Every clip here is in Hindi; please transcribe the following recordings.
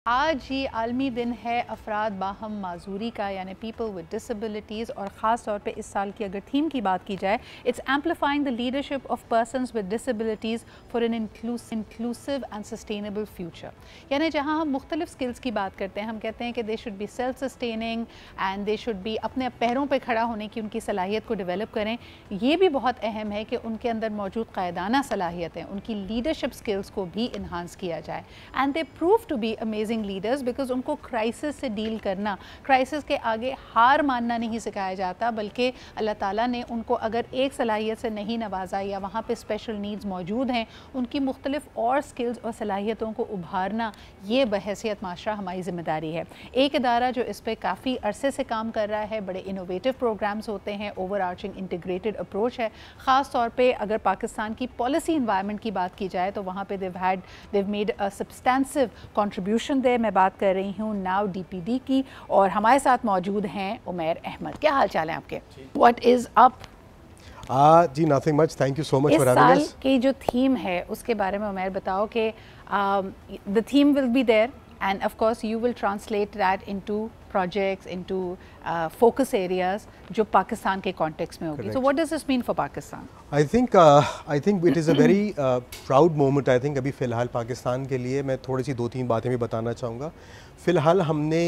आज ये आलमी दिन है अफराद बाहम माजूरी का, यानी पीपल विद डिसेबिलिटीज़। और ख़ास तौर पे इस साल की अगर थीम की बात की जाए, it's amplifying the leadership of persons with disabilities for an inclusive and sustainable future. यानी जहाँ हम मुख्तलिफ स्किल्स की बात करते हैं, हम कहते हैं कि they should be self sustaining and they should be अपने पैरों पर खड़ा होने की उनकी सलाहियत को डेवलप करें। ये भी बहुत अहम है कि उनके अंदर मौजूद क़ायदाना सलाहियतें, उनकी लीडरशिप स्किल्स को भी इन्हांस किया जाए। And they prove to be amazing leaders because उनको क्राइसिस से डील करना, क्राइसिस के आगे हार मानना नहीं सिखाया जाता, बल्कि अल्लाह ताला ने उनको अगर एक सलाहियत से नहीं नवाजा या वहाँ पे स्पेशल नीड्स मौजूद हैं, उनकी मुख्तलिफ और स्किल्स और सलाहियतों को उभारना, ये बहैसियत माशरा हमारी ज़िम्मेदारी है। एक इदारा जो इस पर काफ़ी अरसे से काम कर रहा है, बड़े इनोवेटिव प्रोग्राम्स होते हैं, ओवर आर्चिंग इंटीग्रेटेड अप्रोच है। ख़ास तौर पर अगर पाकिस्तान की पॉलिसी इन्वायरमेंट की बात की जाए तो वहाँ पर they've made a substantive contribution there। मैं बात कर रही हूँ नाउ DPD की, और हमारे साथ मौजूद हैं उमैर अहमद। क्या हाल चाल है आपके? What is up? Ji nothing much, thank you so much for having us। इस साल की जो थीम है उसके बारे में उमैर बताओ कि the theme will be there and of course you will translate that into projects, into focus areas जो पाकिस्तान के context में होगी। So what does this mean for Pakistan? I think it is a very proud moment। I think अभी फ़िलहाल पाकिस्तान के लिए मैं थोड़ी सी 2-3 बातें भी बताना चाहूँगा। फ़िलहाल हमने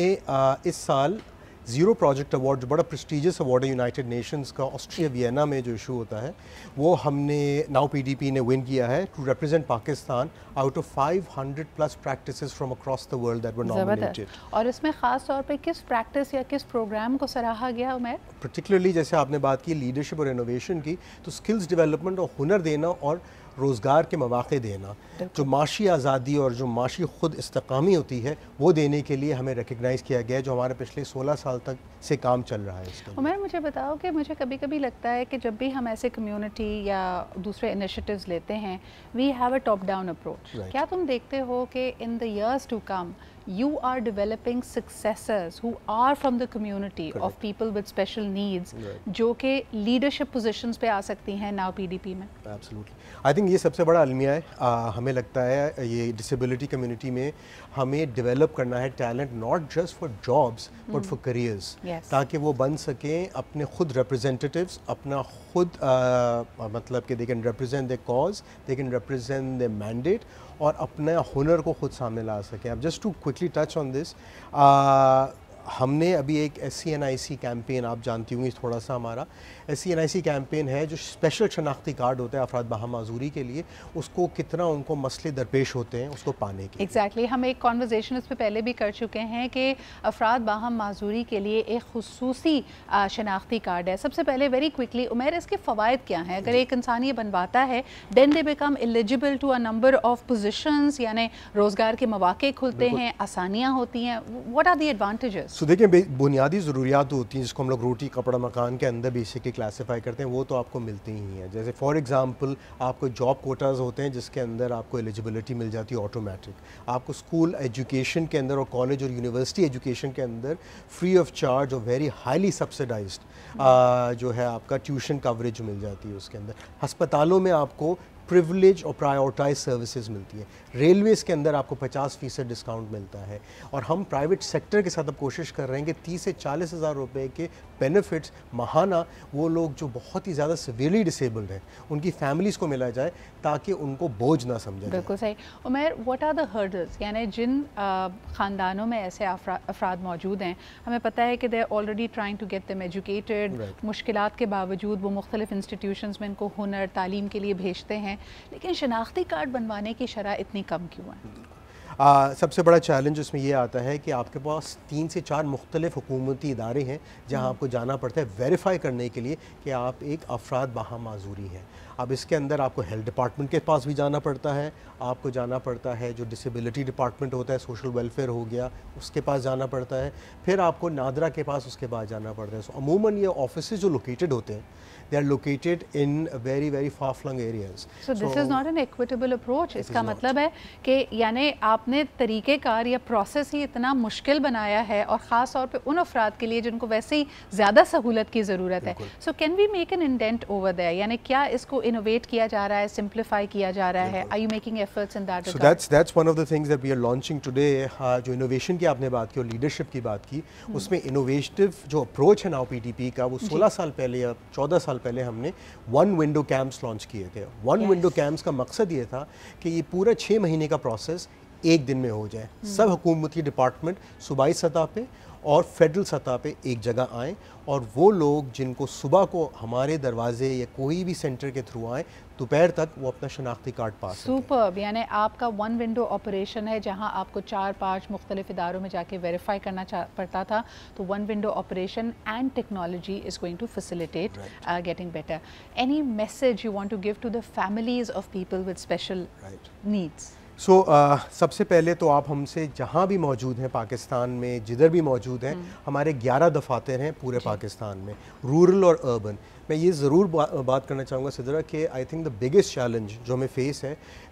इस साल ज़ीरो प्रोजेक्ट अवार्ड, जो बड़ा प्रेस्टिजियस अवार्ड है यूनाइटेड नेशंस का, ऑस्ट्रिया वियना में जो इशू होता है, वो हमने नाउ PDP ने विन किया है to represent Pakistan out of 500 plus practices from across the world that were nominated. और इसमें ख़ास तौर पे किस प्रैक्टिस या किस प्रोग्राम को सराहा गया उमैर? पर्टिकुलरली जैसे आपने बात की लीडरशिप और इनोवेशन की, तो स्किल्स डेवलपमेंट और हुनर देना और रोज़गार के मौक़े देना, जो माशी आज़ादी और जो माशी ख़ुद इस्तेकामी होती है, वो देने के लिए हमें रिकग्नाइज़ किया गया है, जो हमारे पिछले 16 साल तक से काम चल रहा है इसके। उमैर मुझे बताओ कि मुझे कभी कभी लगता है कि जब भी हम ऐसे कम्युनिटी या दूसरे इनिशिएटिव्स लेते हैं, we have a top down approach. क्या तुम देखते हो कि in the years to come you are developing successors who are from the community of people with special needs, जो कि leadership positions पे आ सकती हैं now PDP में? Absolutely, I think ये सबसे बड़ा अलमिया है। हमें लगता है ये डिसेबिलिटी कम्युनिटी में हमें डेवलप करना है talent, not just for jobs but for careers, ताकि वो बन सकें अपने खुद रिप्रेजेंटेटिव्स, अपना खुद मतलब कि they can represent the cause, they can represent the mandate, और अपने हुनर को खुद सामने ला सकें। अब just to quickly touch on this, हमने अभी एक SCNIC कैंपेन, आप जानती होंगी थोड़ा सा, हमारा SCNIC कैंपेन है जो स्पेशल शनाख्ती कार्ड होता है अफराद बाहम माजूरी के लिए, उसको कितना उनको मसले दरपेश होते हैं उसको पाने के। एग्जैक्टली, हम एक कॉन्वर्जेसन इस पर पहले भी कर चुके हैं कि अफराद बाहम माजूरी के लिए एक खुसूसी शनाख्ती कार्ड है। सबसे पहले वेरी क्विकली उमैर, इसके फ़वाइद क्या हैं? अगर एक इंसान ये बनवाता है, then they become eligible to a number of positions, यानी रोज़गार के मौके खुलते हैं, आसानियाँ होती हैं। What are the advantages? So देखिए, बुनियादी ज़रूरियात होती हैं जिसको हम लोग रोटी कपड़ा मकान के अंदर बेसिकली क्लासीफाई करते हैं, वो तो आपको मिलती ही हैं। जैसे फॉर एग्जांपल आपको जॉब कोटाज होते हैं जिसके अंदर आपको एलिजिबिलिटी मिल जाती है ऑटोमेटिक। आपको स्कूल एजुकेशन के अंदर और कॉलेज और यूनिवर्सिटी एजुकेशन के अंदर फ्री ऑफ चार्ज और वेरी हाईली सब्सिडाइज्ड जो है आपका ट्यूशन कवरेज मिल जाती है उसके अंदर। अस्पतालों में आपको प्रिविलेज और प्रायोरिटाइज सर्विसेज मिलती है। रेलवेज़ के अंदर आपको 50% डिस्काउंट मिलता है। और हम प्राइवेट सेक्टर के साथ अब कोशिश कर रहे हैं कि 30 से 40 हज़ार रुपये के बेनिफिट्स माहाना वो लोग जो बहुत ही ज़्यादा सिवियरली डिसेबल्ड हैं उनकी फैमिलीज़ को मिला जाए, ताकि उनको बोझ ना समझा जाए। बिल्कुल सही। Umair, what are the hurdles, यानी जिन ख़ानदानों में ऐसे अफराद मौजूद हैं, हमें पता है कि they are already trying to get them educated, मुश्किलात के बावजूद वो मुख्तलिफ इंस्टीट्यूशंस में इनको हुनर तालीम के लिए भेजते हैं, लेकिन शनाख्ती कार्ड बनवाने की शरह इतनी कम क्यों है? सबसे बड़ा चैलेंज उसमें ये आता है कि आपके पास 3 से 4 मुख्तलिफ हुकूमती इदारे हैं जहां आपको जाना पड़ता है वेरीफाई करने के लिए कि आप एक अफराद बाहम माजूरी हैं। अब इसके अंदर आपको हेल्थ डिपार्टमेंट के पास भी जाना पड़ता है, आपको जाना पड़ता है जो डिसेबिलिटी डिपार्टमेंट होता है, सोशल वेलफेयर हो गया, उसके पास जाना पड़ता है, फिर आपको नादरा के पास उसके बाद जाना पड़ता है। सो अमूमन ये ऑफिस जो लोकेटेड होते हैं, they are located in very far flung areas. So this is not an equitable approach. इसका मतलब है कि यानी आप आपने तरीक़ेकार या प्रोसेस ही इतना मुश्किल बनाया है, और ख़ास तौर पे उन अफराद के लिए जिनको वैसे ही ज़्यादा सहूलत की ज़रूरत है। So can we make an indent over there, यानी क्या इसको इनोवेट किया जा रहा है, सिंप्लीफाई किया जा रहा है? Are you making efforts in that regard? So that's one of the things that we are launching today. जो इनोवेशन की आपने बात की और लीडरशिप की बात की, उसमें इनोवेटिव जो अप्रोच है नाउ पीडीपी का, वो 16 साल पहले या 14 साल पहले हमने वन विंडो कैंप्स लॉन्च किए थे। वन विंडो कैंप्स का मकसद ये था कि ये पूरा 6 महीने का प्रोसेस एक दिन में हो जाए। सब हुकूमती डिपार्टमेंट सूबाई सतह पे और फेडरल सतह पे एक जगह आएँ, और वो लोग जिनको सुबह को हमारे दरवाजे या कोई भी सेंटर के थ्रू आएँ, दोपहर तक वो अपना शनाख्ती कार्ड पा सकें। सुपर्ब, यानी आपका वन विंडो ऑपरेशन है जहां आपको 4-5 मुख्तलिफ इदारों में जाके वेरीफाई करना पड़ता था, तो one window operation and technology is going to facilitate getting better. Any message you want to give to the families of people with special needs? So सबसे पहले तो आप हमसे जहाँ भी मौजूद हैं पाकिस्तान में, जिधर भी मौजूद हैं, हमारे 11 दफातर हैं पूरे पाकिस्तान में, रूरल और अर्बन। मैं ये ज़रूर बात करना चाहूँगा सिद्रा कि I think the biggest challenge जो हमें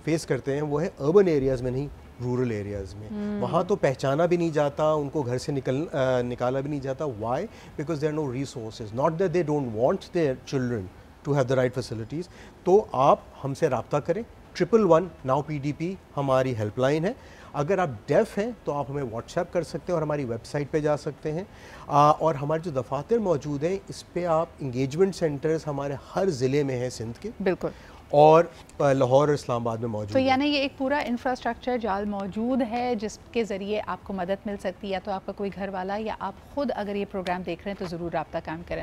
फेस करते हैं वो है अर्बन एरियाज़ में नहीं, रूरल एरियाज़ में। वहाँ तो पहचाना भी नहीं जाता, उनको घर से निकाला भी नहीं जाता। Why? Because there are no resources, not that they don't want their children to have the right facilities. तो आप हमसे रब्ता करें, 111 नाउ पीडीपी हमारी हेल्पलाइन है। अगर आप डेफ हैं तो आप हमें व्हाट्सएप कर सकते हैं और हमारी वेबसाइट पे जा सकते हैं। और हमारे जो दफातर मौजूद हैं, इस पे आप इंगेजमेंट सेंटर्स हमारे हर ज़िले में हैं सिंध के, बिल्कुल, और लाहौर और इस्लामाबाद में मौजूद तो है। यानी ये एक पूरा इंफ्रास्ट्रक्चर जाल मौजूद है जिसके ज़रिए आपको मदद मिल सकती है। या तो आपका कोई घर वाला या आप ख़ुद अगर ये प्रोग्राम देख रहे हैं तो ज़रूर रब्ता कायम करें।